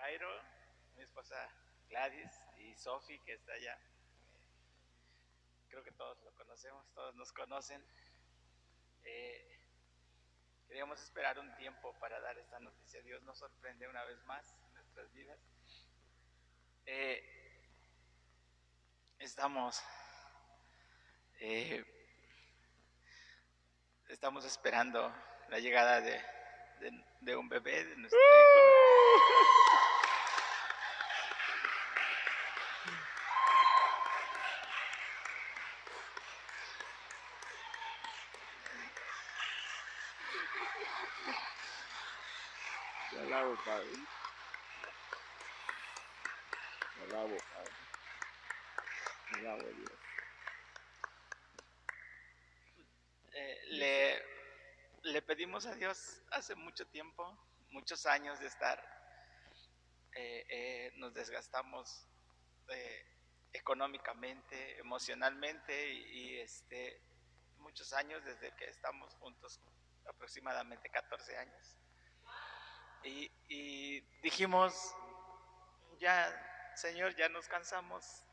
Jairo, mi esposa Gladys y Sophie, que está allá. Creo que todos lo conocemos, todos nos conocen. Queríamos esperar un tiempo para dar esta noticia. Dios nos sorprende una vez más en nuestras vidas. Eh, estamos esperando la llegada de un bebé, de nuestro hijo. Te alabo, Padre. Te alabo, Padre. Te alabo, Dios. Le pedimos a Dios hace mucho tiempo, muchos años de estar, nos desgastamos económicamente, emocionalmente y muchos años desde que estamos juntos, aproximadamente 14 años. Y dijimos, ya, Señor, ya nos cansamos,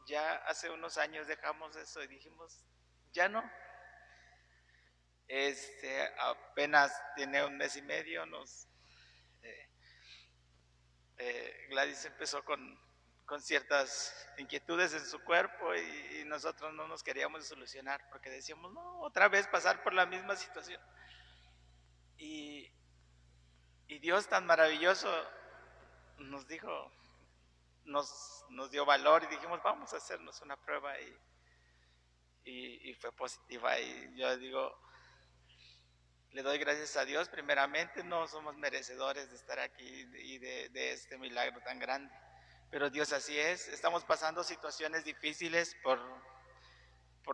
ya hace unos años dejamos eso y dijimos, ya no. Apenas tiene un mes y medio, Gladys empezó con ciertas inquietudes en su cuerpo y nosotros no nos queríamos solucionar porque decíamos, no, otra vez pasar por la misma situación. Y Dios tan maravilloso nos dijo, nos dio valor y dijimos, vamos a hacernos una prueba y fue positiva. Y yo digo, le doy gracias a Dios, primeramente, no somos merecedores de estar aquí y de este milagro tan grande, pero Dios así es. Estamos pasando situaciones difíciles por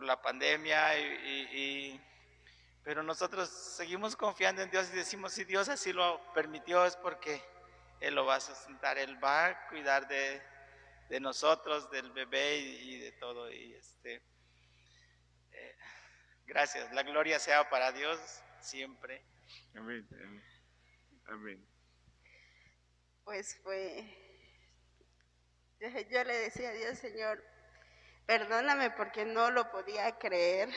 la pandemia, pero nosotros seguimos confiando en Dios y decimos, si Dios así lo permitió es porque Él lo va a sustentar, Él va a cuidar de nosotros, del bebé y de todo. Gracias, la gloria sea para Dios siempre. Amén, amén, amén. Pues yo le decía a Dios, Señor, perdóname porque no lo podía creer.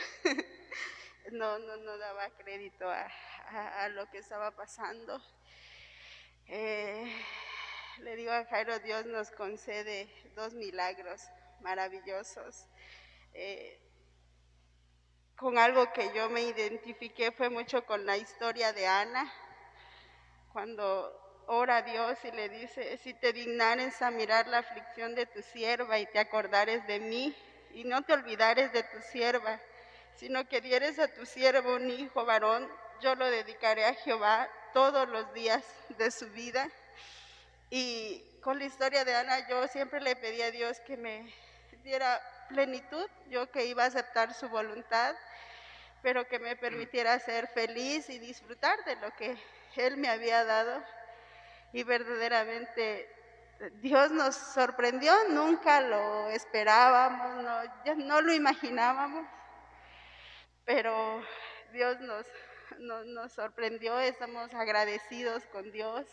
No daba crédito a lo que estaba pasando. Le digo a Jairo, Dios nos concede 2 milagros maravillosos. Con algo que yo me identifiqué fue mucho con la historia de Ana, cuando ora a Dios y le dice, si te dignares a mirar la aflicción de tu sierva y te acordares de mí, y no te olvidares de tu sierva, sino que dieres a tu siervo un hijo varón, yo lo dedicaré a Jehová todos los días de su vida. Y con la historia de Ana, yo siempre le pedí a Dios que me diera plenitud, yo que iba a aceptar su voluntad, pero que me permitiera ser feliz y disfrutar de lo que Él me había dado. Y verdaderamente Dios nos sorprendió, nunca lo esperábamos, no lo imaginábamos, pero Dios nos sorprendió, estamos agradecidos con Dios,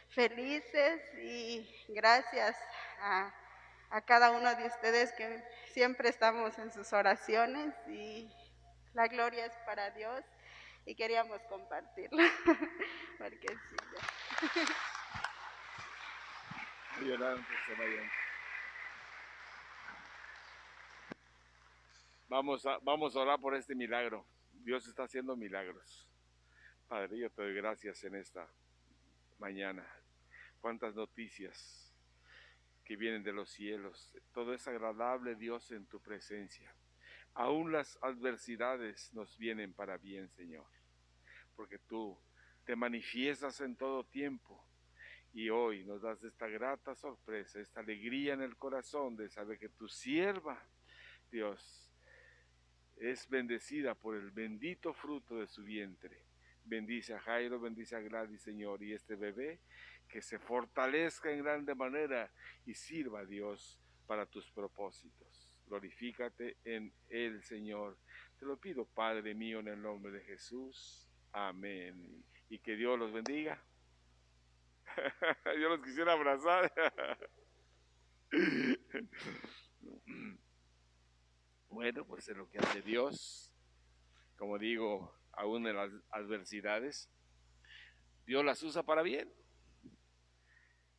felices, y gracias a cada uno de ustedes que siempre estamos en sus oraciones, y la gloria es para Dios y queríamos compartirla porque sí, ya. Vamos a orar por este milagro. Dios está haciendo milagros. Padre, yo te doy gracias en esta mañana. Cuántas noticias que vienen de los cielos. Todo es agradable, Dios, en tu presencia. Aún las adversidades nos vienen para bien, Señor, porque tú te manifiestas en todo tiempo. Y hoy nos das esta grata sorpresa, esta alegría en el corazón de saber que tu sierva, Dios, es bendecida por el bendito fruto de su vientre. Bendice a Jairo, bendice a Gladys, Señor, y este bebé que se fortalezca en grande manera y sirva a Dios para tus propósitos. Glorifícate en él, Señor. Te lo pido, Padre mío, en el nombre de Jesús. Amén. Y que Dios los bendiga. Yo los quisiera abrazar. Bueno, pues es lo que hace Dios. Como digo, aún en las adversidades, Dios las usa para bien.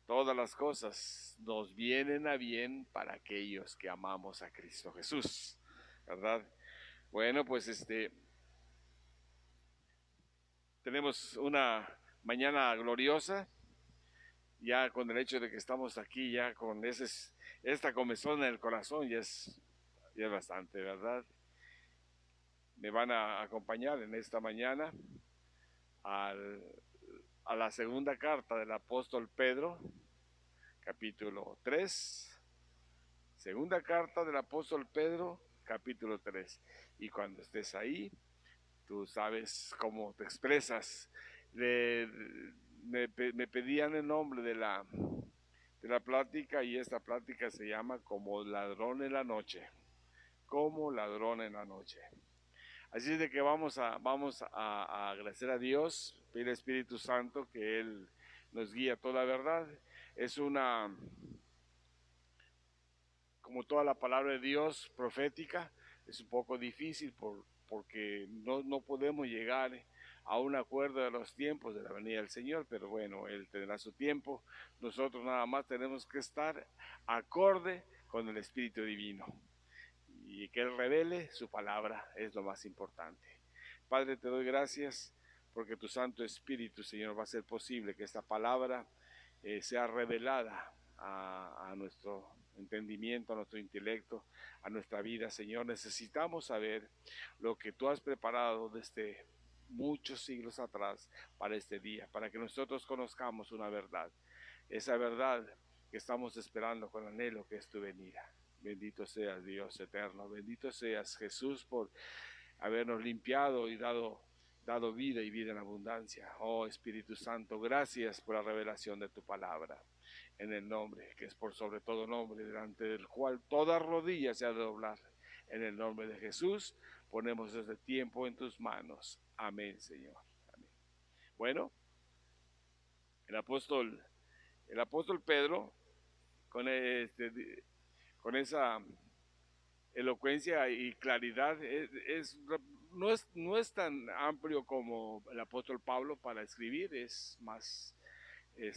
Todas las cosas nos vienen a bien para aquellos que amamos a Cristo Jesús, ¿verdad? Bueno, pues tenemos una mañana gloriosa, ya con el hecho de que estamos aquí, ya con esta comezón en el corazón, ya es bastante, ¿verdad? Me van a acompañar en esta mañana a la segunda carta del apóstol Pedro, capítulo 3. Segunda carta del apóstol Pedro, capítulo 3. Y cuando estés ahí, tú sabes cómo te expresas. Me pedían el nombre de la plática, y esta plática se llama Como ladrón en la noche. Como ladrón en la noche. Así es de que vamos a agradecer a Dios, pedir al Espíritu Santo que Él nos guíe a toda verdad. Es como toda la palabra de Dios profética, es un poco difícil porque no podemos llegar a un acuerdo de los tiempos de la venida del Señor, pero bueno, Él tendrá su tiempo. Nosotros nada más tenemos que estar acorde con el Espíritu Divino y que Él revele su palabra, es lo más importante. Padre, te doy gracias porque tu Santo Espíritu, Señor, va a hacer posible que esta palabra sea revelada a nuestro entendimiento, a nuestro intelecto, a nuestra vida, Señor. Necesitamos saber lo que tú has preparado desde muchos siglos atrás para este día, para que nosotros conozcamos una verdad, esa verdad que estamos esperando con anhelo, que es tu venida. Bendito seas, Dios eterno, bendito seas, Jesús, por habernos limpiado y dado vida y vida en abundancia. Oh Espíritu Santo, gracias por la revelación de tu palabra, en el nombre que es por sobre todo nombre, delante del cual toda rodilla se ha de doblar. En el nombre de Jesús ponemos este tiempo en tus manos. Amén, Señor. Amén. Bueno, el apóstol Pedro, con esa elocuencia y claridad, no es tan amplio como el apóstol Pablo para escribir, es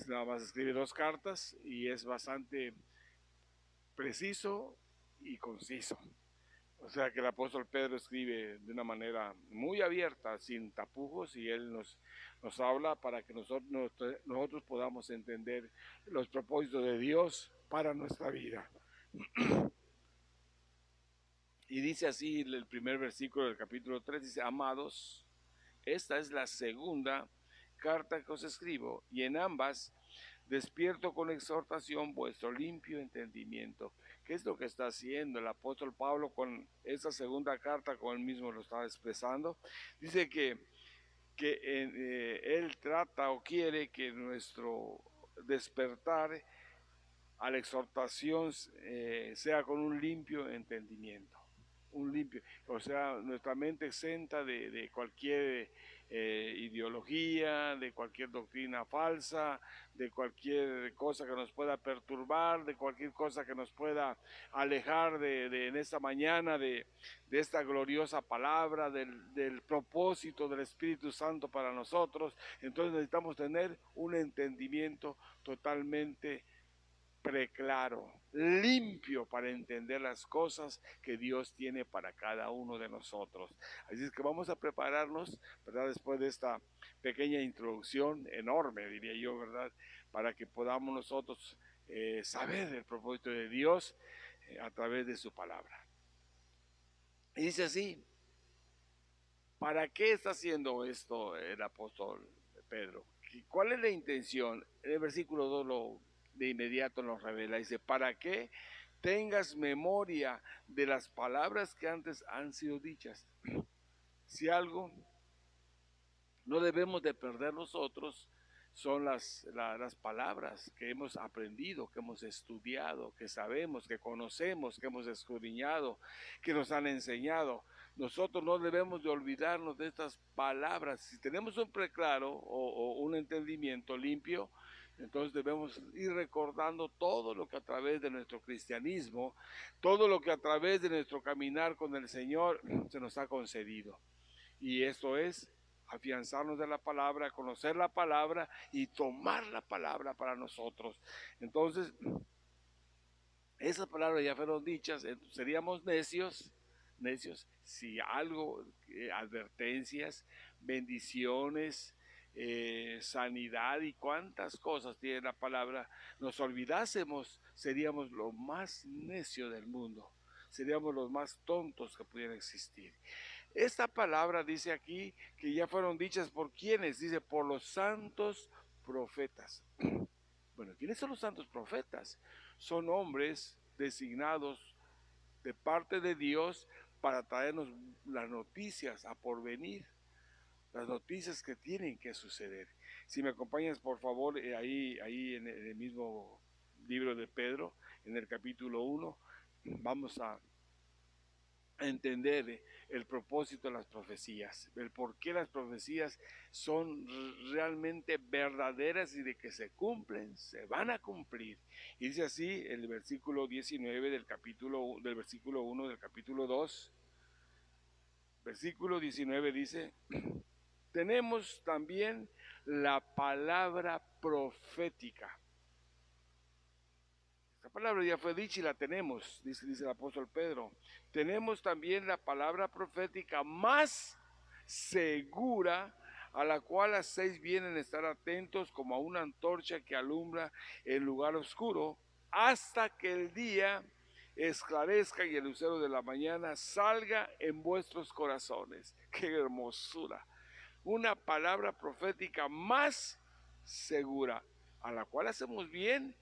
nada más escribe 2 cartas y es bastante preciso y conciso. O sea que el apóstol Pedro escribe de una manera muy abierta, sin tapujos, y él nos habla para que nosotros podamos entender los propósitos de Dios para nuestra vida. Y dice así el primer versículo del capítulo 3, dice: amados, esta es la segunda carta que os escribo, y en ambas despierto con exhortación vuestro limpio entendimiento. ¿Qué es lo que está haciendo el apóstol Pablo con esa segunda carta, como él mismo lo está expresando? Dice que él trata o quiere que nuestro despertar a la exhortación sea con un limpio entendimiento. O sea, nuestra mente exenta de cualquier ideología, de cualquier doctrina falsa, de cualquier cosa que nos pueda perturbar, de cualquier cosa que nos pueda alejar en esta mañana de esta gloriosa palabra, del propósito del Espíritu Santo para nosotros. Entonces necesitamos tener un entendimiento totalmente preclaro, limpio, para entender las cosas que Dios tiene para cada uno de nosotros. Así es que vamos a prepararnos, ¿verdad? Después de esta pequeña introducción, enorme diría yo, ¿verdad? Para que podamos nosotros saber el propósito de Dios a través de su palabra. Y dice así: ¿para qué está haciendo esto el apóstol Pedro? ¿Cuál es la intención? En el versículo 2 de inmediato nos revela, dice: para que tengas memoria de las palabras que antes han sido dichas. Si algo no debemos de perder nosotros, son las palabras que hemos aprendido, que hemos estudiado, que sabemos, que conocemos, que hemos escudriñado, que nos han enseñado. Nosotros no debemos de olvidarnos de estas palabras. Si tenemos un preclaro o un entendimiento limpio, Entonces debemos ir recordando todo lo que a través de nuestro cristianismo, todo lo que a través de nuestro caminar con el Señor se nos ha concedido. Y esto es afianzarnos de la palabra, conocer la palabra y tomar la palabra para nosotros. Entonces, esas palabras ya fueron dichas, seríamos necios si algo, advertencias, bendiciones, sanidad y cuántas cosas tiene la palabra, nos olvidásemos, seríamos lo más necio del mundo, seríamos los más tontos que pudieran existir. Esta palabra dice aquí que ya fueron dichas por quienes, dice por los santos profetas. Bueno, ¿quiénes son los santos profetas? Son hombres designados de parte de Dios para traernos las noticias a porvenir, las noticias que tienen que suceder. Si me acompañas, por favor, ahí en el mismo libro de Pedro, en el capítulo 1, vamos a entender el propósito de las profecías, el por qué las profecías son realmente verdaderas y de que se cumplen, se van a cumplir. Y dice así el versículo 19 del versículo 1 del capítulo 2. Versículo 19 dice: tenemos también la palabra profética. La palabra ya fue dicha y la tenemos, dice el apóstol Pedro. Tenemos también la palabra profética más segura, a la cual hacéis bien en estar atentos como a una antorcha que alumbra el lugar oscuro, hasta que el día esclarezca y el lucero de la mañana salga en vuestros corazones. ¡Qué hermosura! Una palabra profética más segura, a la cual hacemos bien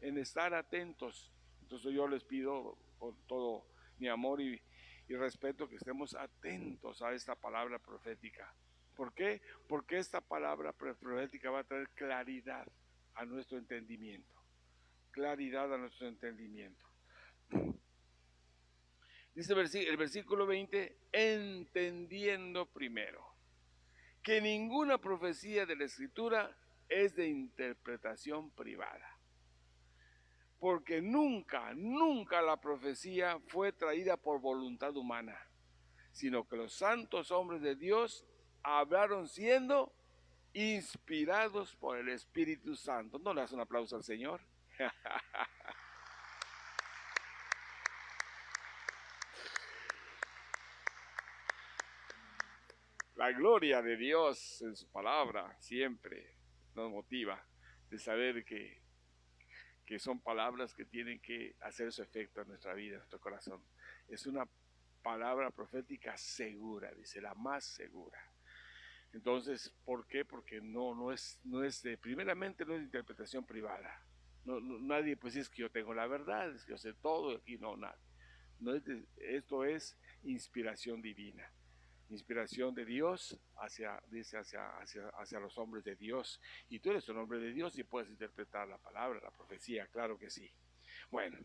en estar atentos. Entonces yo les pido con todo mi amor y respeto que estemos atentos a esta palabra profética. ¿Por qué? Porque esta palabra profética va a traer claridad a nuestro entendimiento. Claridad a nuestro entendimiento. Dice el versículo 20, entendiendo primero que ninguna profecía de la Escritura es de interpretación privada. Porque nunca la profecía fue traída por voluntad humana, sino que los santos hombres de Dios hablaron siendo inspirados por el Espíritu Santo. ¿No le das un aplauso al Señor? La gloria de Dios en su palabra siempre nos motiva de saber que son palabras que tienen que hacer su efecto en nuestra vida, en nuestro corazón. Es una palabra profética segura, dice, la más segura. Entonces, ¿por qué? Porque no es primeramente no es de interpretación privada. Nadie pues es que yo tengo la verdad, es que yo sé todo, aquí no, nada. Esto es inspiración divina. Inspiración de Dios hacia los hombres de Dios. Y tú eres un hombre de Dios y puedes interpretar la palabra, la profecía, claro que sí. Bueno,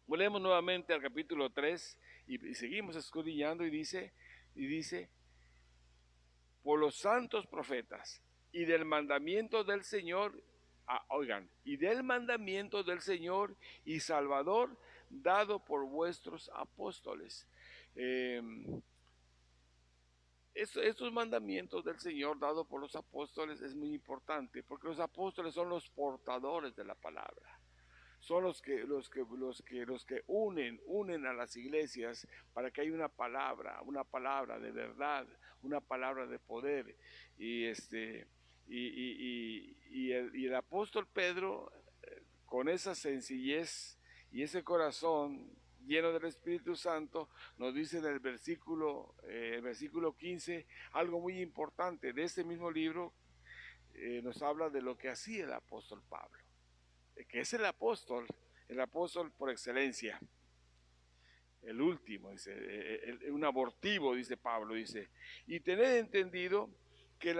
volvemos nuevamente al capítulo 3 y seguimos escudriñando y dice, por los santos profetas y del mandamiento del Señor, y del mandamiento del Señor y Salvador dado por vuestros apóstoles. Estos mandamientos del Señor dados por los apóstoles es muy importante, porque los apóstoles son los portadores de la palabra, son los que unen a las iglesias para que haya una palabra de verdad, una palabra de poder. Y el apóstol Pedro, con esa sencillez y ese corazón lleno del Espíritu Santo, nos dice en el versículo 15 algo muy importante de este mismo libro. Nos habla de lo que hacía el apóstol Pablo, que es el apóstol por excelencia, el último, dice, un abortivo, dice Pablo, dice, y tened entendido que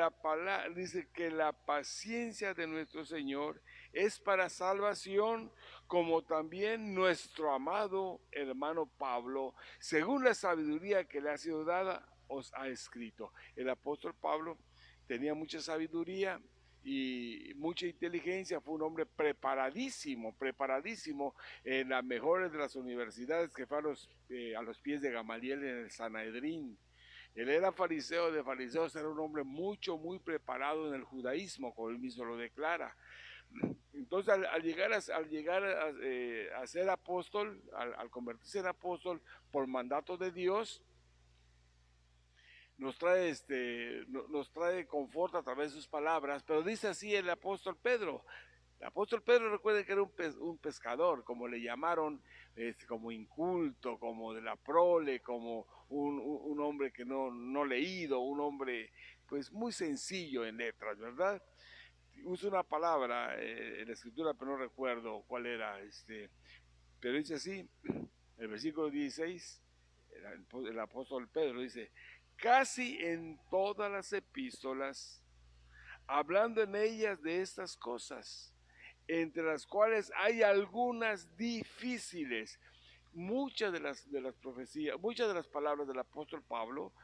dice que la paciencia de nuestro Señor es para salvación, como también nuestro amado hermano Pablo, según la sabiduría que le ha sido dada, os ha escrito. El apóstol Pablo tenía mucha sabiduría y mucha inteligencia, fue un hombre preparadísimo en las mejores de las universidades, que fue a los pies de Gamaliel en el Sanedrín. Él era fariseo de fariseos, era un hombre muy preparado en el judaísmo, como él mismo lo declara. Entonces, al llegar a ser apóstol, al convertirse en apóstol por mandato de Dios, nos trae confort a través de sus palabras, pero dice así el apóstol Pedro. El apóstol Pedro, recuerden que era un pescador, como le llamaron, como inculto, como de la prole, como un hombre que no leído, un hombre pues muy sencillo en letras, ¿verdad? Usa una palabra en la escritura, pero no recuerdo cuál era, pero dice así, el versículo 16, el apóstol Pedro dice: casi en todas las epístolas, hablando en ellas de estas cosas, entre las cuales hay algunas difíciles. Muchas de las profecías, muchas de las palabras del apóstol Pablo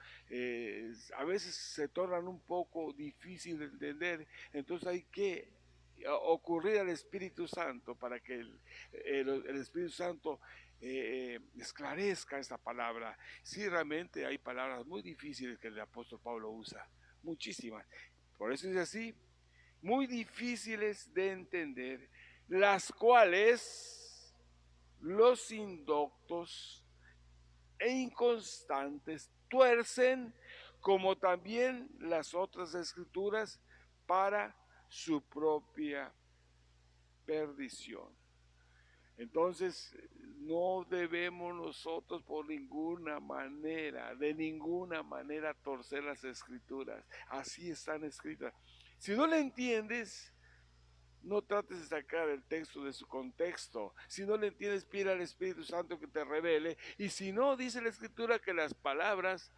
a veces se tornan un poco difíciles de entender, entonces hay que ocurrir al Espíritu Santo para que el Espíritu Santo esclarezca esta palabra. Sí, realmente hay palabras muy difíciles que el apóstol Pablo usa, muchísimas. Por eso es así, muy difíciles de entender, las cuales los indoctos e inconstantes tuercen, como también las otras escrituras, para su propia perdición. Entonces, no debemos nosotros de ninguna manera torcer las escrituras. Así están escritas. Si no le entiendes, no trates de sacar el texto de su contexto. Si no le entiendes, pide al Espíritu Santo que te revele. Y si no, dice la Escritura que las palabras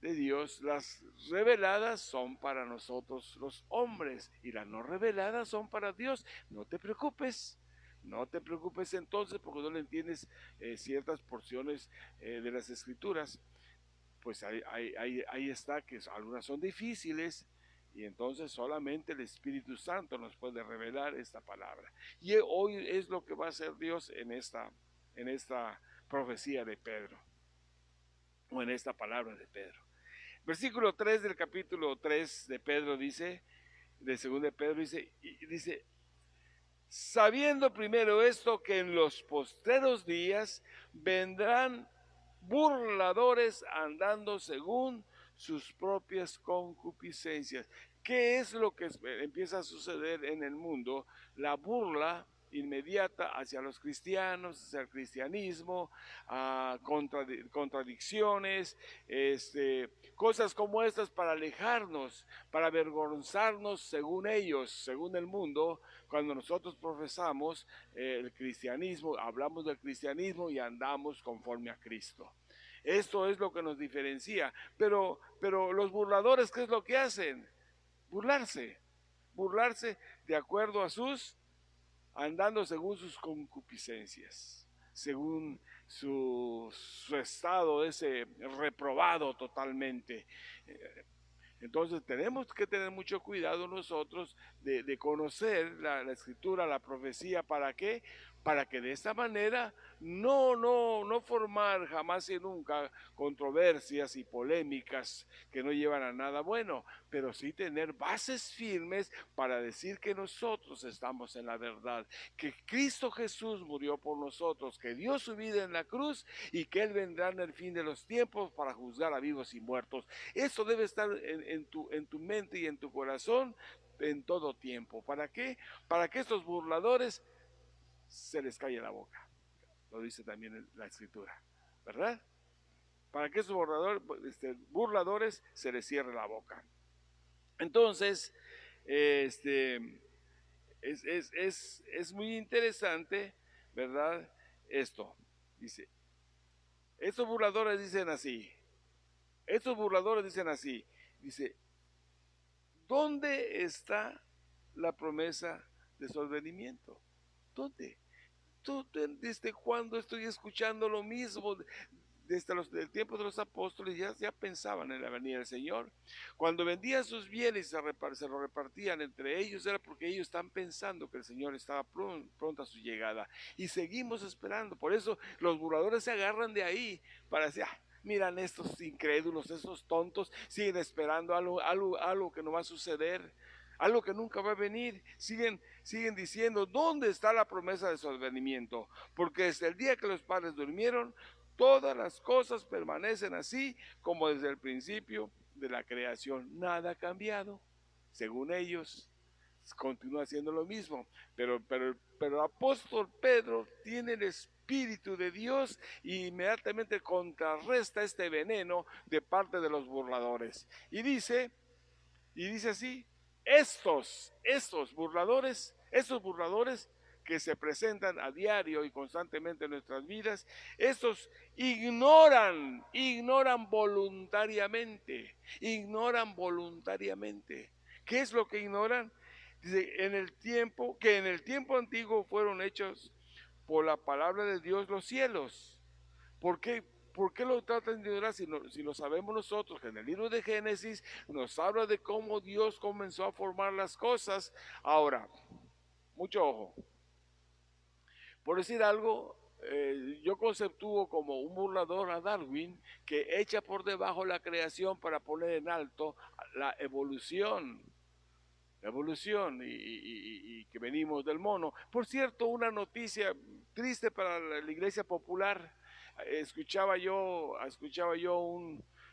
de Dios, las reveladas son para nosotros los hombres y las no reveladas son para Dios. No te preocupes. No te preocupes entonces porque no le entiendes ciertas porciones de las Escrituras. Pues ahí está, que algunas son difíciles. Y entonces solamente el Espíritu Santo nos puede revelar esta palabra. Y hoy es lo que va a hacer Dios en esta profecía de Pedro, o en esta palabra de Pedro. Versículo 3 del capítulo 3 de Pedro dice, de 2 de Pedro dice, sabiendo primero esto, que en los postreros días vendrán burladores andando según sus propias concupiscencias. ¿Qué es lo que empieza a suceder en el mundo? La burla inmediata hacia los cristianos, hacia el cristianismo, contradicciones, cosas como estas para alejarnos, para avergonzarnos según ellos, según el mundo. Cuando nosotros profesamos el cristianismo, hablamos del cristianismo y andamos conforme a Cristo. Esto es lo que nos diferencia. Pero los burladores, ¿qué es lo que hacen? Burlarse de acuerdo a andando según sus concupiscencias, según su estado ese reprobado totalmente. Entonces tenemos que tener mucho cuidado nosotros de conocer la escritura, la profecía. ¿Para qué? Para que de esta manera no formar jamás y nunca controversias y polémicas que no llevan a nada bueno, pero sí tener bases firmes para decir que nosotros estamos en la verdad, que Cristo Jesús murió por nosotros, que dio su vida en la cruz y que Él vendrá en el fin de los tiempos para juzgar a vivos y muertos. Eso debe estar en tu mente y en tu corazón en todo tiempo. ¿Para qué? Para que estos burladores se les calle la boca. Lo dice también la escritura, ¿verdad? Para que estos burladores se les cierre la boca. Entonces, es muy interesante, ¿verdad? Esto dice, estos burladores dicen así, dice, ¿dónde está la promesa de su advenimiento? ¿Dónde? ¿Desde cuándo estoy escuchando lo mismo? desde el tiempo de los apóstoles ya pensaban en la venida del Señor. Cuando vendían sus bienes y se lo repartían entre ellos, era porque ellos están pensando que el Señor estaba pronto a su llegada. Y seguimos esperando. Por eso los burladores se agarran de ahí para decir, miran estos incrédulos, estos tontos, siguen esperando algo que no va a suceder, algo que nunca va a venir. Siguen diciendo, ¿dónde está la promesa de su advenimiento? Porque desde el día que los padres durmieron, todas las cosas permanecen así como desde el principio de la creación. Nada ha cambiado. Según ellos, continúa haciendo lo mismo. Pero el apóstol Pedro tiene el Espíritu de Dios y inmediatamente contrarresta este veneno de parte de los burladores. Y dice así, estos burladores que se presentan a diario y constantemente en nuestras vidas, estos ignoran voluntariamente. ¿Qué es lo que ignoran? Dice, en el tiempo antiguo fueron hechos por la palabra de Dios los cielos. ¿Por qué lo tratan de ignorar si lo sabemos nosotros? Que en el libro de Génesis nos habla de cómo Dios comenzó a formar las cosas. Ahora, mucho ojo. Por decir algo, yo conceptúo como un burlador a Darwin que echa por debajo la creación para poner en alto la evolución y que venimos del mono. Por cierto, una noticia triste para la iglesia popular. Escuchaba yo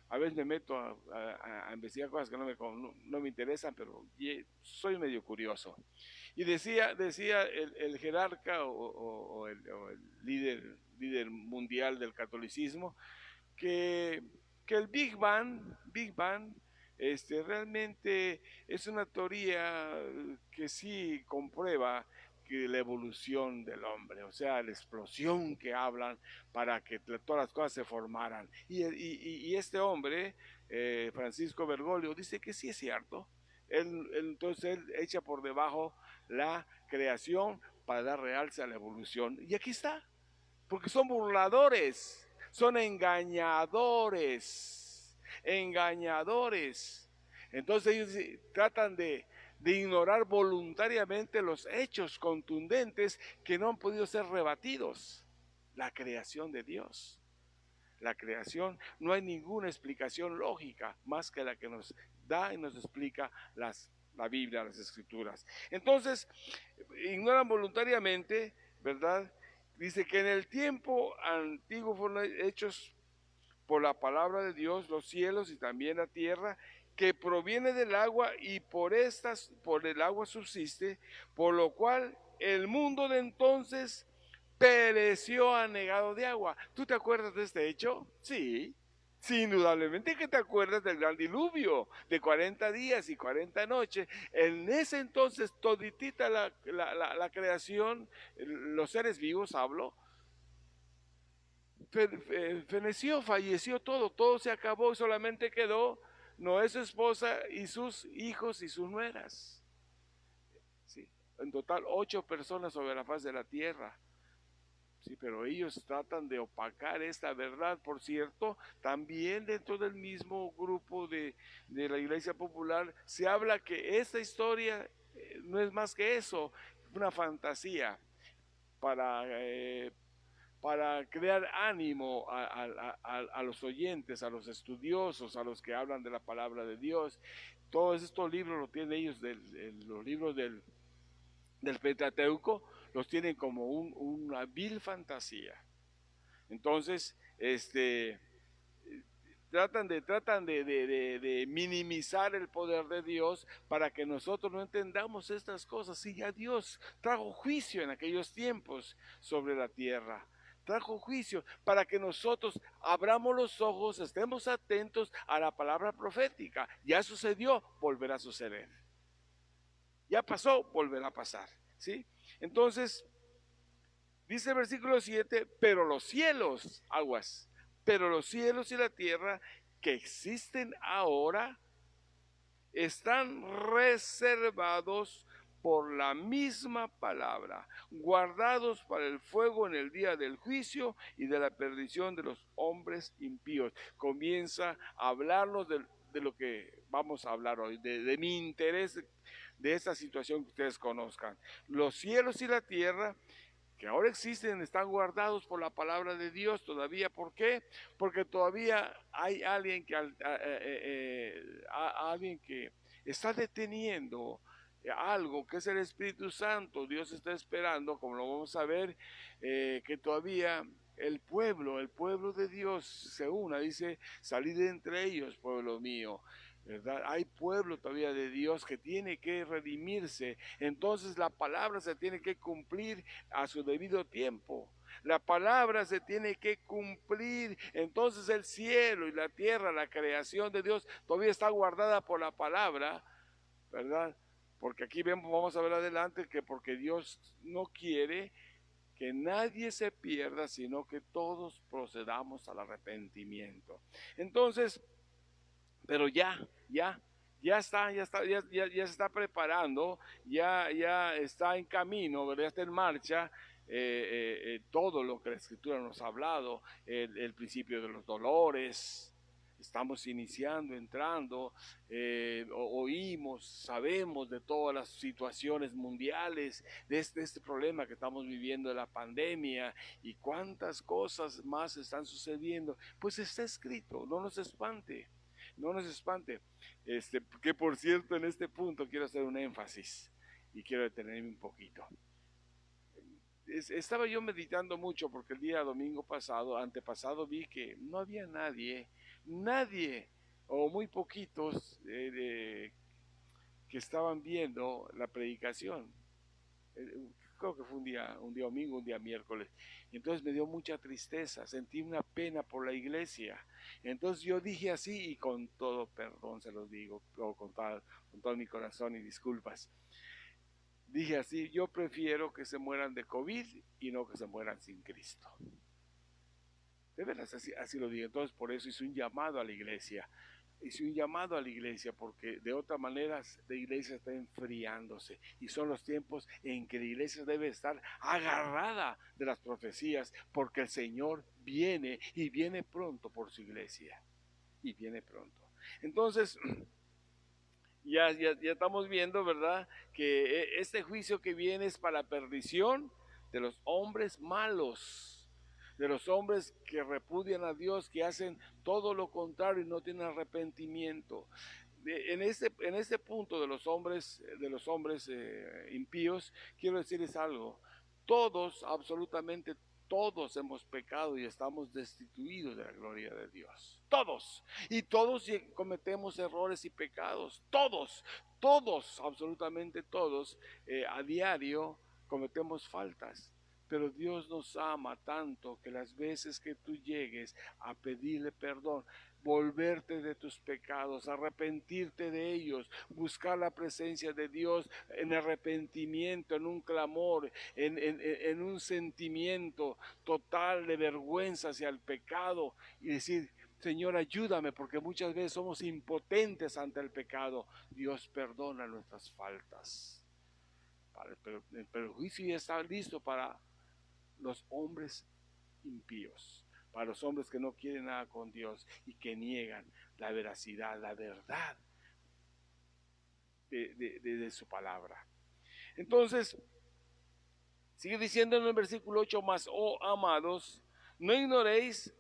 a veces me meto a investigar cosas que no me interesan, pero soy medio curioso. Y decía el jerarca o el líder mundial del catolicismo que el Big Bang realmente es una teoría que sí comprueba que la evolución del hombre, o sea, la explosión que hablan para que todas las cosas se formaran. Y este hombre, Francisco Bergoglio, dice que sí es cierto. Entonces él echa por debajo la creación para dar realce a la evolución. Y aquí está, porque son burladores, son engañadores. Entonces ellos tratan de ignorar voluntariamente los hechos contundentes que no han podido ser rebatidos. La creación de Dios. La creación, no hay ninguna explicación lógica más que la que nos da y nos explica la Biblia, las Escrituras. Entonces, ignoran voluntariamente, ¿verdad? Dice que en el tiempo antiguo fueron hechos por la palabra de Dios los cielos y también la tierra, que proviene del agua y por el agua subsiste, por lo cual el mundo de entonces pereció anegado de agua. ¿Tú te acuerdas de este hecho? Sí, indudablemente que te acuerdas del gran diluvio de 40 días y 40 noches. En ese entonces toditita la creación, los seres vivos hablo, feneció, falleció todo se acabó, solamente quedó Noé, su esposa, y sus hijos y sus nueras. Sí, en total 8 personas sobre la faz de la tierra. Sí, pero ellos tratan de opacar esta verdad. Por cierto, también dentro del mismo grupo de la Iglesia Popular se habla que esta historia no es más que eso, una fantasía para crear ánimo a los oyentes, a los estudiosos, a los que hablan de la palabra de Dios. Todos estos libros los tienen ellos, los libros del Pentateuco, los tienen como una vil fantasía. Entonces, tratan de minimizar el poder de Dios para que nosotros no entendamos estas cosas. Y ya Dios trajo juicio en aquellos tiempos sobre la tierra. Trajo juicio para que nosotros abramos los ojos, estemos atentos a la palabra profética. Ya sucedió, volverá a suceder. Ya pasó, volverá a pasar. ¿Sí? Entonces, dice el versículo 7, pero los cielos, aguas, pero los cielos y la tierra que existen ahora están reservados por la misma palabra, guardados para el fuego en el día del juicio y de la perdición de los hombres impíos. Comienza a hablarnos de lo que vamos a hablar hoy, de mi interés, de esta situación que ustedes conozcan. Los cielos y la tierra que ahora existen están guardados por la palabra de Dios todavía. ¿Por qué? Porque todavía hay alguien alguien que está deteniendo algo que es el Espíritu Santo. Dios está esperando, como lo vamos a ver, que todavía el pueblo de Dios se una. Dice, salid de entre ellos, pueblo mío. ¿Verdad? Hay pueblo todavía de Dios que tiene que redimirse. Entonces la palabra se tiene que cumplir a su debido tiempo. La palabra se tiene que cumplir. Entonces el cielo y la tierra, la creación de Dios, todavía está guardada por la palabra, ¿verdad? Porque aquí vamos a ver adelante que porque Dios no quiere que nadie se pierda, sino que todos procedamos al arrepentimiento. Entonces, pero ya se está preparando, ya está en camino, ¿verdad? Ya está en marcha todo lo que la Escritura nos ha hablado, el principio de los dolores. Estamos iniciando, entrando, oímos, sabemos de todas las situaciones mundiales, de este problema que estamos viviendo de la pandemia y cuántas cosas más están sucediendo. Pues está escrito, no nos espante. No nos espante, que por cierto en este punto quiero hacer un énfasis y quiero detenerme un poquito. Estaba yo meditando mucho porque el día domingo antepasado vi que no había nadie o muy poquitos que estaban viendo la predicación. Creo que fue un día domingo, un día miércoles. Y entonces me dio mucha tristeza, sentí una pena por la iglesia. Entonces yo dije así, y con todo perdón se los digo, con todo mi corazón y disculpas. Dije así, yo prefiero que se mueran de COVID y no que se mueran sin Cristo. De veras, así lo digo. Entonces por eso hice un llamado a la iglesia. Porque de otra manera la iglesia está enfriándose y son los tiempos en que la iglesia debe estar agarrada de las profecías, porque el Señor viene y viene pronto por su iglesia y viene pronto. Entonces ya estamos viendo, ¿verdad?, que este juicio que viene es para la perdición de los hombres malos, de los hombres que repudian a Dios, que hacen todo lo contrario y no tienen arrepentimiento. En este punto de los hombres impíos, quiero decirles algo. Todos, absolutamente todos hemos pecado y estamos destituidos de la gloria de Dios. Todos. Y todos cometemos errores y pecados. Todos, absolutamente todos, a diario cometemos faltas. Pero Dios nos ama tanto que las veces que tú llegues a pedirle perdón, volverte de tus pecados, arrepentirte de ellos, buscar la presencia de Dios en arrepentimiento, en un clamor, en un sentimiento total de vergüenza hacia el pecado y decir, Señor, ayúdame, porque muchas veces somos impotentes ante el pecado. Dios perdona nuestras faltas. Pero el juicio ya está listo para los hombres impíos, para los hombres que no quieren nada con Dios y que niegan la veracidad, la verdad de su palabra. Entonces, sigue diciendo en el versículo 8 más, oh amados, no ignoréis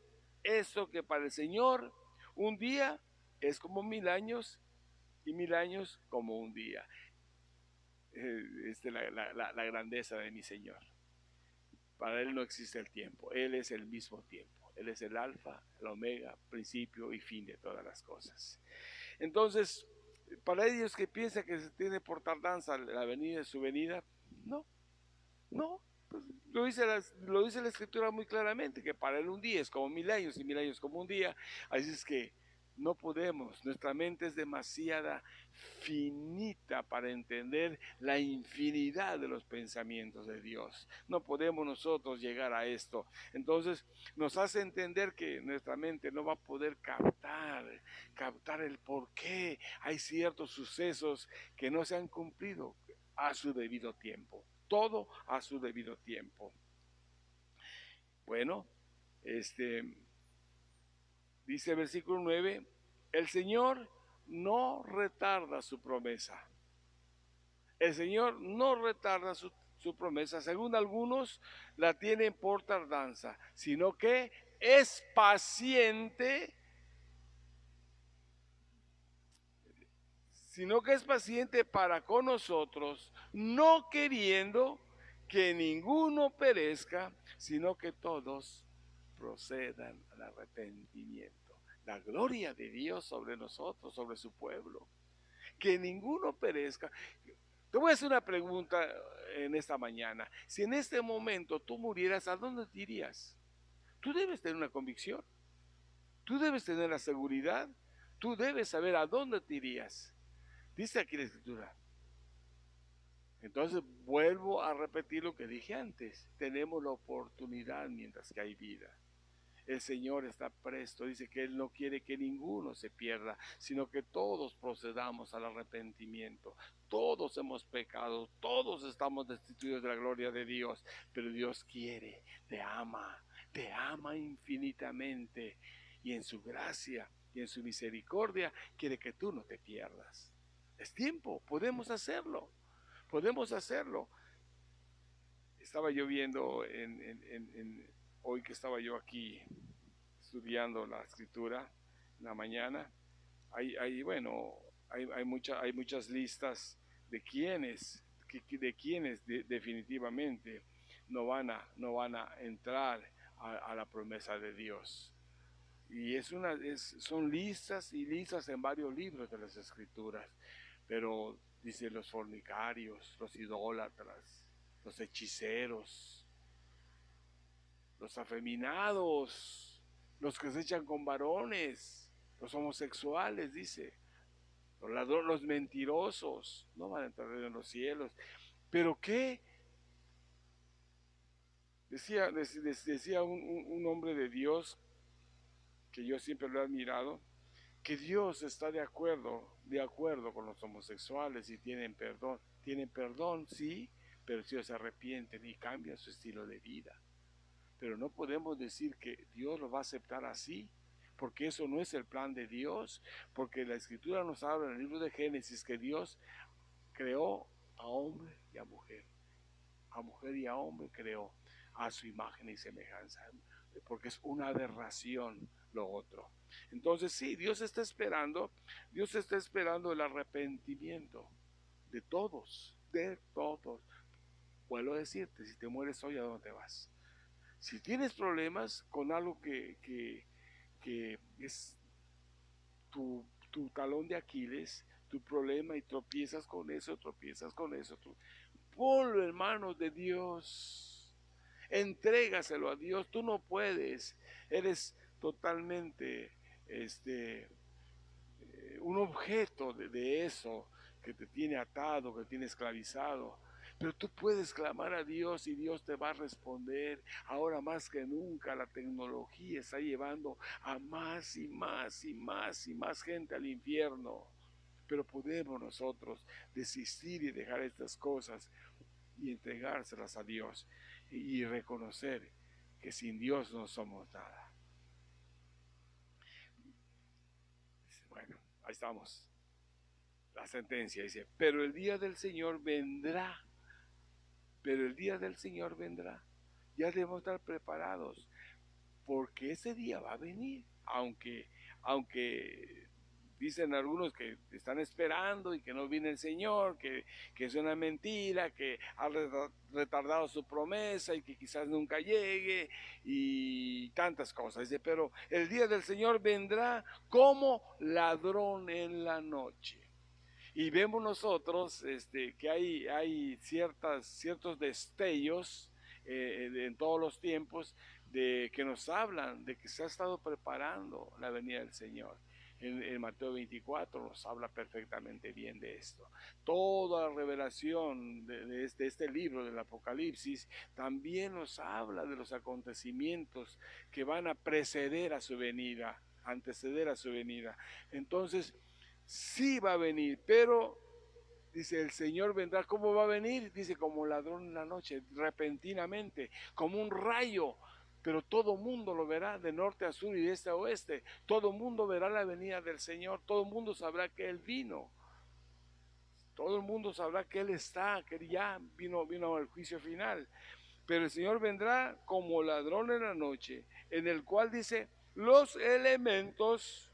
esto, que para el Señor un día es como 1000 años y 1000 años como un día. La grandeza de mi Señor. Para Él no existe el tiempo, Él es el mismo tiempo. Él es el alfa, el omega, principio y fin de todas las cosas. Entonces, para ellos que piensan que se tiene por tardanza la venida de su venida, no, pues lo dice la Escritura muy claramente, que para Él un día es como 1000 años y 1000 años como un día. Así es que no podemos, nuestra mente es demasiada finita para entender la infinidad de los pensamientos de Dios. No podemos nosotros llegar a esto. Entonces nos hace entender que nuestra mente no va a poder captar el por qué hay ciertos sucesos que no se han cumplido. a su debido tiempo. Todo a su debido tiempo. Bueno, dice el versículo 9, el Señor no retarda su promesa. El Señor no retarda su promesa, según algunos la tienen por tardanza, sino que es paciente, para con nosotros, no queriendo que ninguno perezca, sino que todos procedan al arrepentimiento. La gloria de Dios sobre nosotros, sobre su pueblo. Que ninguno perezca. Te voy a hacer una pregunta en esta mañana. Si en este momento tú murieras, ¿a dónde te irías? Tú debes tener una convicción. Tú debes tener la seguridad. Tú debes saber a dónde te irías. Dice aquí la Escritura. Entonces vuelvo a repetir lo que dije antes. Tenemos la oportunidad mientras que hay vida. El Señor está presto, dice que Él no quiere que ninguno se pierda, sino que todos procedamos al arrepentimiento. Todos hemos pecado, todos estamos destituidos de la gloria de Dios, pero Dios quiere, te ama infinitamente, y en su gracia y en su misericordia quiere que tú no te pierdas. Es tiempo, podemos hacerlo. Estaba yo viendo hoy que estaba yo aquí estudiando la Escritura en la mañana, hay muchas listas de quienes definitivamente no van a entrar a la promesa de Dios. Y son listas y listas en varios libros de las Escrituras, pero dice los fornicarios, los idólatras, los hechiceros, los afeminados, los que se echan con varones, los homosexuales, dice, los ladrones, los mentirosos, no van a entrar en los cielos. ¿Pero qué? Decía un hombre de Dios, que yo siempre lo he admirado, que Dios está de acuerdo con los homosexuales y tienen perdón, sí, pero si ellos se arrepienten y cambian su estilo de vida. Pero no podemos decir que Dios lo va a aceptar así, porque eso no es el plan de Dios, porque la Escritura nos habla en el libro de Génesis que Dios creó a hombre y a mujer y a hombre creó a su imagen y semejanza, porque es una aberración lo otro. Entonces sí, Dios está esperando el arrepentimiento de todos. Vuelvo a decirte, si te mueres hoy, ¿a dónde vas? Si tienes problemas con algo que es tu talón de Aquiles, tu problema, y tropiezas con eso, ponlo en manos de Dios, entrégaselo a Dios. Tú no puedes, eres totalmente un objeto de eso que te tiene atado, que te tiene esclavizado. Pero tú puedes clamar a Dios y Dios te va a responder. Ahora más que nunca la tecnología está llevando a más y más gente al infierno. Pero podemos nosotros desistir y dejar estas cosas y entregárselas a Dios y reconocer que sin Dios no somos nada. Bueno, ahí estamos. La sentencia dice, pero el día del Señor vendrá. Ya debemos estar preparados, porque ese día va a venir, aunque dicen algunos que están esperando y que no viene el Señor, que es una mentira, que ha retardado su promesa y que quizás nunca llegue y tantas cosas. Dice, pero el día del Señor vendrá como ladrón en la noche. Y vemos nosotros que hay ciertos destellos en todos los tiempos que nos hablan de que se ha estado preparando la venida del Señor. En Mateo 24 nos habla perfectamente bien de esto. Toda la revelación de este libro del Apocalipsis también nos habla de los acontecimientos que van a anteceder a su venida. Entonces, sí va a venir, pero dice, el Señor vendrá. ¿Cómo va a venir? Dice, como ladrón en la noche, repentinamente, como un rayo. Pero todo mundo lo verá, de norte a sur y de este a oeste. Todo mundo verá la venida del Señor. Todo mundo sabrá que Él vino. Todo el mundo sabrá que Él está, que Él ya vino al juicio final. Pero el Señor vendrá como ladrón en la noche, en el cual dice, los elementos,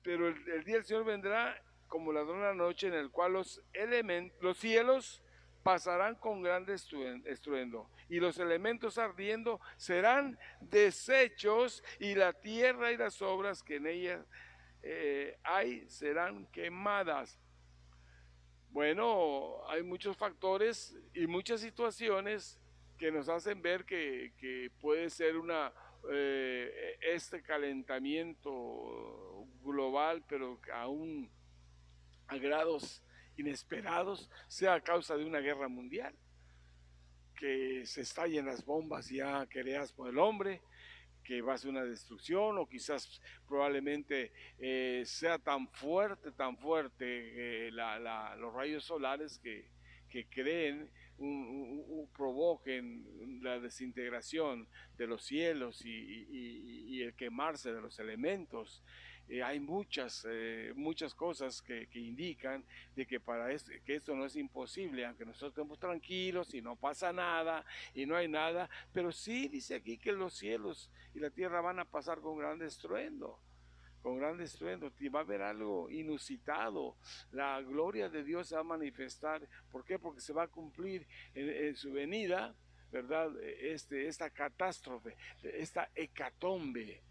pero el día del Señor vendrá como ladrón en la noche, en el cual los cielos pasarán con gran estruendo, y los elementos ardiendo serán deshechos, y la tierra y las obras que en ella hay serán quemadas. Bueno, hay muchos factores y muchas situaciones que nos hacen ver que puede ser este calentamiento global, pero aún a grados inesperados, sea a causa de una guerra mundial, que se estallen las bombas ya creadas por el hombre, que va a ser una destrucción, o quizás probablemente sea tan fuerte los rayos solares que creen, provoquen la desintegración de los cielos y el quemarse de los elementos. Hay muchas cosas que indican de que que esto no es imposible, aunque nosotros estemos tranquilos y no pasa nada y no hay nada, pero sí dice aquí que los cielos y la tierra van a pasar con gran estruendo, y va a haber algo inusitado. La gloria de Dios se va a manifestar. ¿Por qué? Porque se va a cumplir en su venida, ¿verdad? Esta catástrofe, esta hecatombe,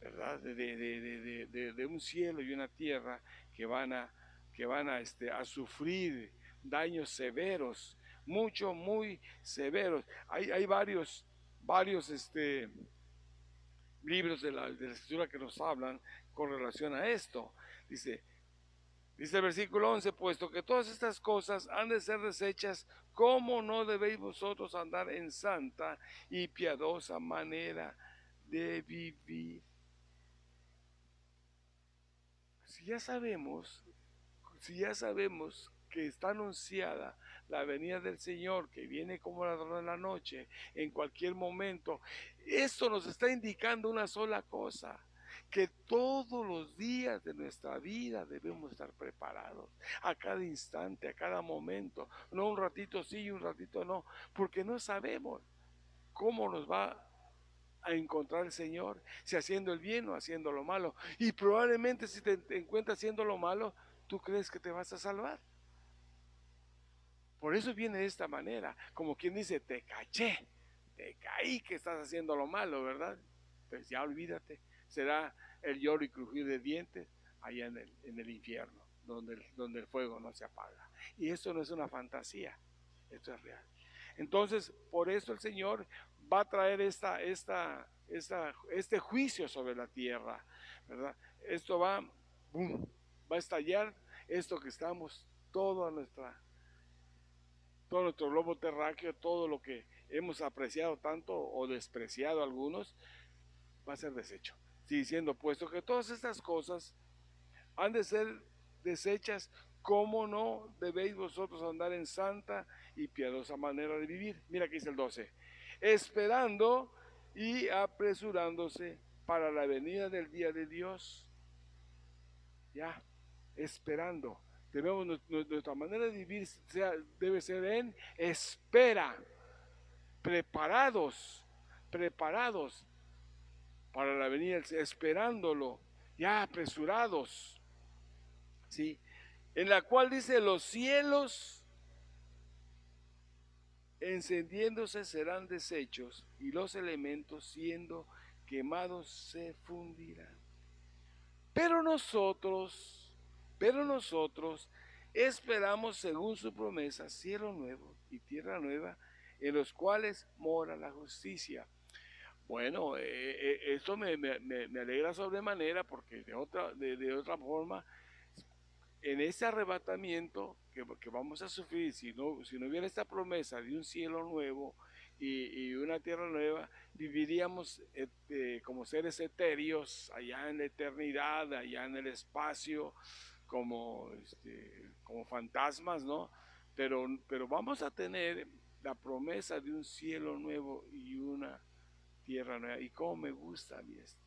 ¿verdad? De un cielo y una tierra que van a sufrir daños severos, muy severos. Hay varios libros de la escritura que nos hablan con relación a esto. Dice el versículo 11, puesto que todas estas cosas han de ser desechas, ¿cómo no debéis vosotros andar en santa y piadosa manera de vivir? Si ya sabemos que está anunciada la venida del Señor, que viene como ladrón en la noche, en cualquier momento, esto nos está indicando una sola cosa: que todos los días de nuestra vida debemos estar preparados, a cada instante, a cada momento, no un ratito sí y un ratito no, porque no sabemos cómo nos va a encontrar el Señor, si haciendo el bien o haciendo lo malo. Y probablemente si te encuentras haciendo lo malo, tú crees que te vas a salvar. Por eso viene de esta manera, como quien dice, te caché, te caí que estás haciendo lo malo, ¿verdad? Pues ya olvídate, será el lloro y crujir de dientes allá en el infierno, donde el fuego no se apaga. Y esto no es una fantasía, esto es real. Entonces, por eso el Señor va a traer este juicio sobre la tierra, ¿verdad? Esto va a estallar, esto que estamos, todo nuestro globo terráqueo, todo lo que hemos apreciado tanto o despreciado algunos, va a ser deshecho. Sigue diciendo, puesto que todas estas cosas han de ser desechas, ¿cómo no debéis vosotros andar en santa y piadosa manera de vivir? Mira aquí dice el 12, esperando y apresurándose para la venida del día de Dios. Ya, esperando. Nuestra manera de vivir debe ser en espera, preparados para la venida, esperándolo, ya apresurados, ¿sí? En la cual dice, los cielos encendiéndose serán deshechos, y los elementos siendo quemados se fundirán. Pero nosotros esperamos según su promesa cielo nuevo y tierra nueva, en los cuales mora la justicia. Bueno, esto me alegra sobremanera, porque de otra forma, en ese arrebatamiento que vamos a sufrir, si no hubiera esta promesa de un cielo nuevo y una tierra nueva, viviríamos como seres etéreos allá en la eternidad, allá en el espacio, como fantasmas, ¿no? Pero vamos a tener la promesa de un cielo nuevo y una tierra nueva. Y cómo me gusta a mí esto.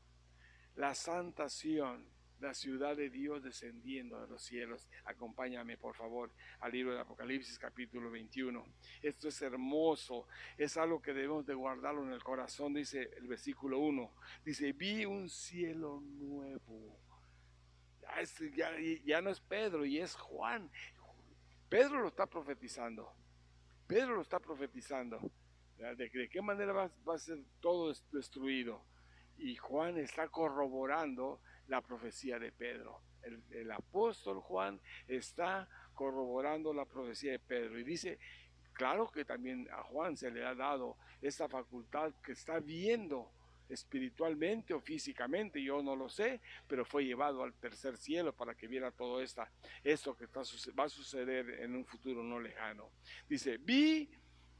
La Santa Sión, la ciudad de Dios descendiendo de los cielos. Acompáñame, por favor, al libro de Apocalipsis, capítulo 21. Esto es hermoso, es algo que debemos de guardarlo en el corazón. Dice el versículo 1, dice, vi un cielo nuevo. Ya no es Pedro, y es Juan. Pedro lo está profetizando. Pedro lo está profetizando. ¿De qué manera va a ser todo destruido? Y Juan está corroborando la profecía de Pedro. El apóstol Juan está corroborando la profecía de Pedro. Y dice, claro que también a Juan se le ha dado esta facultad que está viendo espiritualmente o físicamente, yo no lo sé, pero fue llevado al tercer cielo para que viera todo esto que va a suceder en un futuro no lejano. Dice, vi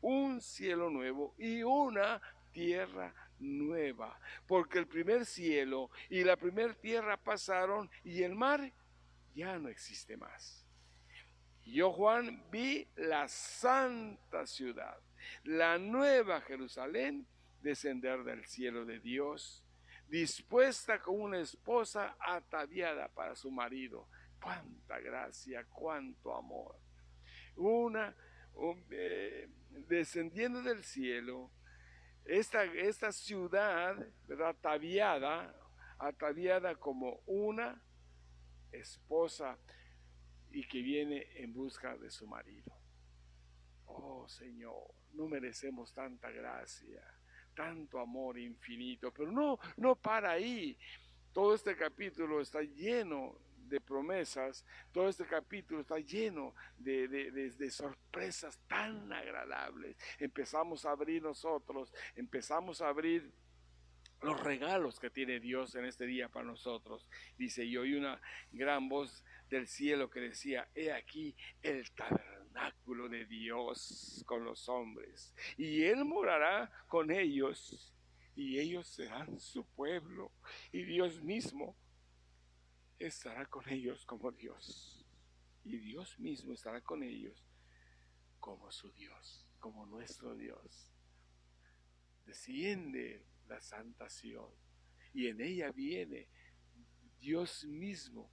un cielo nuevo y una tierra nueva, porque el primer cielo y la primera tierra pasaron y el mar ya no existe más. Yo, Juan, vi la santa ciudad, la nueva Jerusalén, descender del cielo de Dios, dispuesta como una esposa ataviada para su marido. Cuánta gracia, cuánto amor. Descendiendo del cielo, esta ciudad, ¿verdad? Ataviada como una esposa y que viene en busca de su marido. Oh Señor, no merecemos tanta gracia, tanto amor infinito, pero no para ahí. Todo este capítulo está lleno de promesas, todo este capítulo está lleno de sorpresas tan agradables. Empezamos a abrir los regalos que tiene Dios en este día para nosotros. Dice, y oí una gran voz del cielo que decía, he aquí el tabernáculo de Dios con los hombres, y Él morará con ellos, y ellos serán su pueblo, y Dios mismo estará con ellos como Dios, y Dios mismo estará con ellos como su Dios, como nuestro Dios. Desciende la Santa Sión, y en ella viene Dios mismo,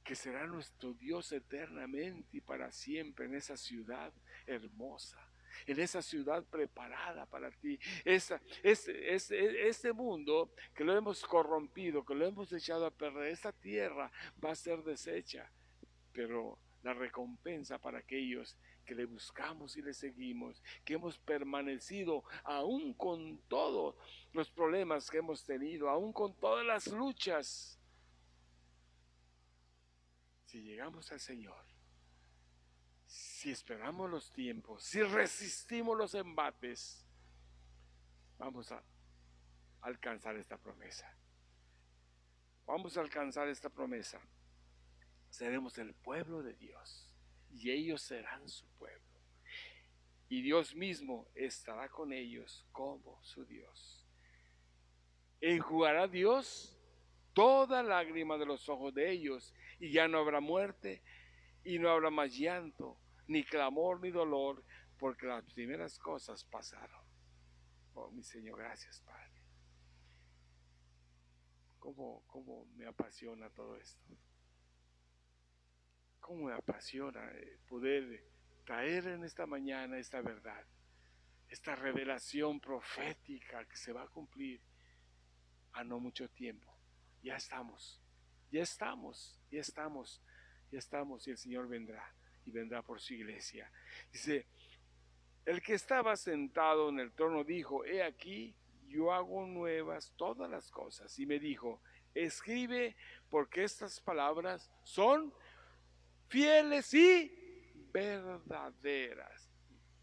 que será nuestro Dios eternamente y para siempre en esa ciudad hermosa, en esa ciudad preparada para ti. Este mundo que lo hemos corrompido, que lo hemos echado a perder, esta tierra va a ser deshecha, pero la recompensa para aquellos que le buscamos y le seguimos, que hemos permanecido aún con todos los problemas que hemos tenido, aún con todas las luchas. Si llegamos al Señor, si esperamos los tiempos, si resistimos los embates, vamos a alcanzar esta promesa. Vamos a alcanzar esta promesa. Seremos el pueblo de Dios y ellos serán su pueblo. Y Dios mismo estará con ellos como su Dios. Enjugará Dios toda lágrima de los ojos de ellos, y ya no habrá muerte, y no habrá más llanto, ni clamor, ni dolor, porque las primeras cosas pasaron. Oh, mi Señor, gracias, Padre. ¿Cómo me apasiona todo esto? ¿Cómo me apasiona poder traer en esta mañana esta verdad, esta revelación profética que se va a cumplir a no mucho tiempo? Ya estamos, y el Señor vendrá, y vendrá por su iglesia. Dice, el que estaba sentado en el trono dijo, he aquí, yo hago nuevas todas las cosas. Y me dijo, escribe, porque estas palabras son fieles y verdaderas.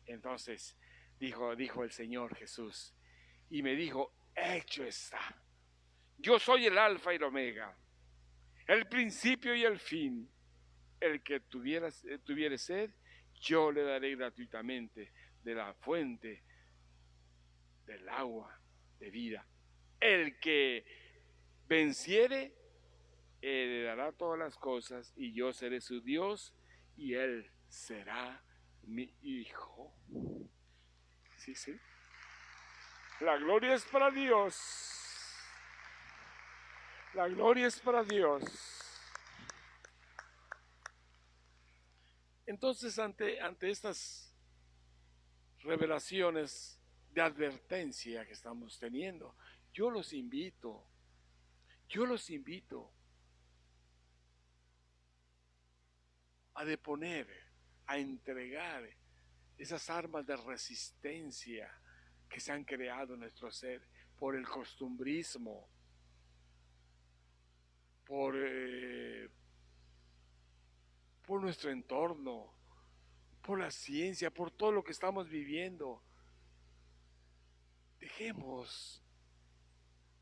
Entonces dijo el Señor Jesús, y me dijo, hecho está. Yo soy el alfa y el omega, el principio y el fin. El que tuviere sed, yo le daré gratuitamente de la fuente del agua de vida. El que venciere, heredará todas las cosas, y yo seré su Dios, y él será mi hijo. Sí, sí. La gloria es para Dios. La gloria es para Dios. Entonces, ante estas revelaciones de advertencia que estamos teniendo, yo los invito a deponer, a entregar esas armas de resistencia que se han creado en nuestro ser por el costumbrismo, por nuestro entorno, por la ciencia, por todo lo que estamos viviendo.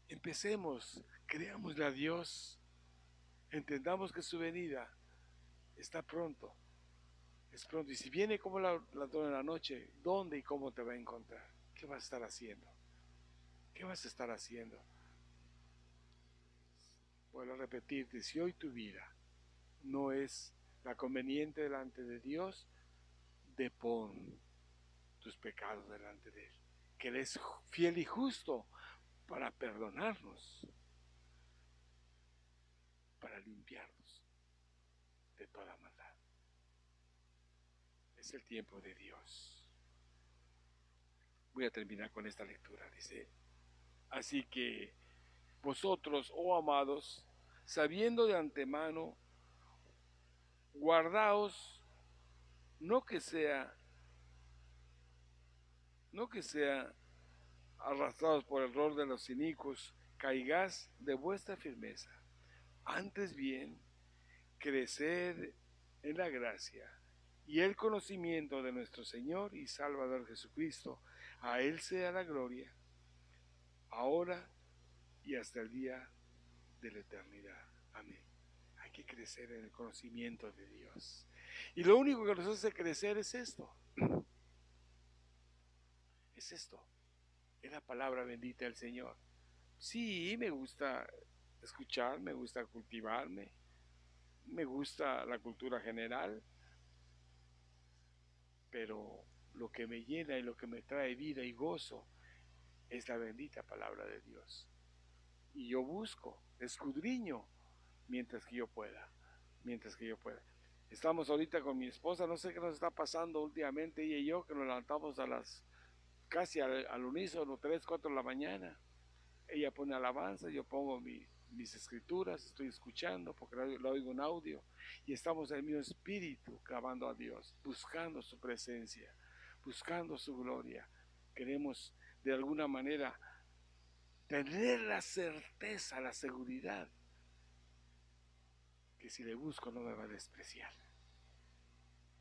Empecemos, creámosle a Dios, entendamos que su venida está pronto, es pronto. Y si viene como ladrón en la noche, ¿dónde y cómo te va a encontrar? ¿Qué vas a estar haciendo? ¿Qué vas a estar haciendo? Vuelvo a repetirte, si hoy tu vida no es la conveniente delante de Dios, depón tus pecados delante de Él, que Él es fiel y justo para perdonarnos, para limpiarnos de toda maldad. Es el tiempo de Dios. Voy a terminar con esta lectura. Dice: así que vosotros, oh amados, sabiendo de antemano, guardaos, no que sea arrastrados por el error de los inicuos, caigáis de vuestra firmeza. Antes bien, creced en la gracia y el conocimiento de nuestro Señor y Salvador Jesucristo. A Él sea la gloria, ahora y hasta el día de la eternidad. Amén. Hay que crecer en el conocimiento de Dios. Y lo único que nos hace crecer es esto. Es esto. Es la palabra bendita del Señor. Sí, me gusta escuchar, me gusta cultivarme, me gusta la cultura general, pero lo que me llena y lo que me trae vida y gozo es la bendita palabra de Dios. Y yo busco, escudriño mientras que yo pueda. Estamos ahorita con mi esposa, no sé qué nos está pasando últimamente, ella y yo, que nos levantamos casi al unísono, 3, 4 de la mañana. Ella pone alabanza, yo pongo mis escrituras, estoy escuchando porque lo oigo en audio, y estamos en el mismo espíritu clamando a Dios, buscando su presencia, buscando su gloria. Queremos de alguna manera tener la certeza, la seguridad que si le busco no me va a despreciar,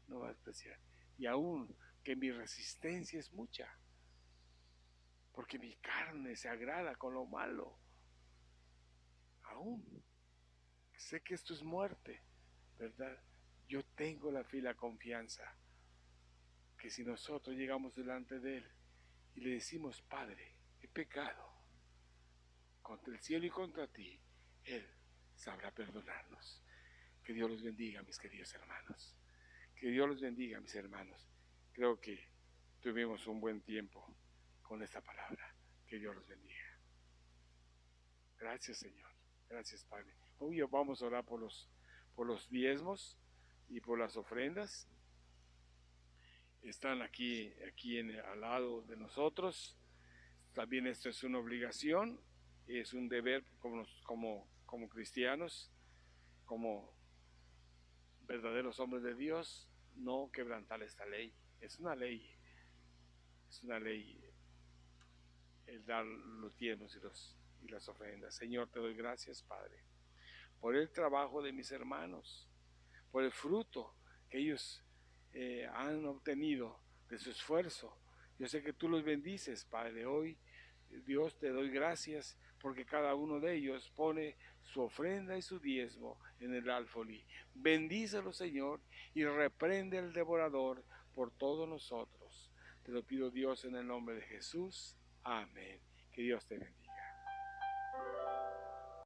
no va a despreciar, y aún que mi resistencia es mucha, porque mi carne se agrada con lo malo. Aún sé que esto es muerte, ¿verdad? Yo tengo la fe y la confianza que si nosotros llegamos delante de Él y le decimos: Padre, he pecado contra el cielo y contra ti, Él sabrá perdonarnos. Que Dios los bendiga, mis queridos hermanos. Que Dios los bendiga, mis hermanos. Creo que tuvimos un buen tiempo con esta palabra. Que Dios los bendiga. Gracias, Señor. Gracias, Padre. Hoy vamos a orar por los diezmos y por las ofrendas. Están aquí al lado de nosotros. También esto es una obligación, es un deber como cristianos, como verdaderos hombres de Dios, no quebrantar esta ley. Es una ley el dar los diezmos y las ofrendas. Señor, te doy gracias, Padre, por el trabajo de mis hermanos, por el fruto que ellos han obtenido de su esfuerzo. Yo sé que tú los bendices, Padre. Hoy, Dios, te doy gracias porque cada uno de ellos pone su ofrenda y su diezmo en el alfolí. Bendícelo, Señor, y reprende al devorador por todos nosotros. Te lo pido, Dios, en el nombre de Jesús. Amén. Que Dios te bendiga.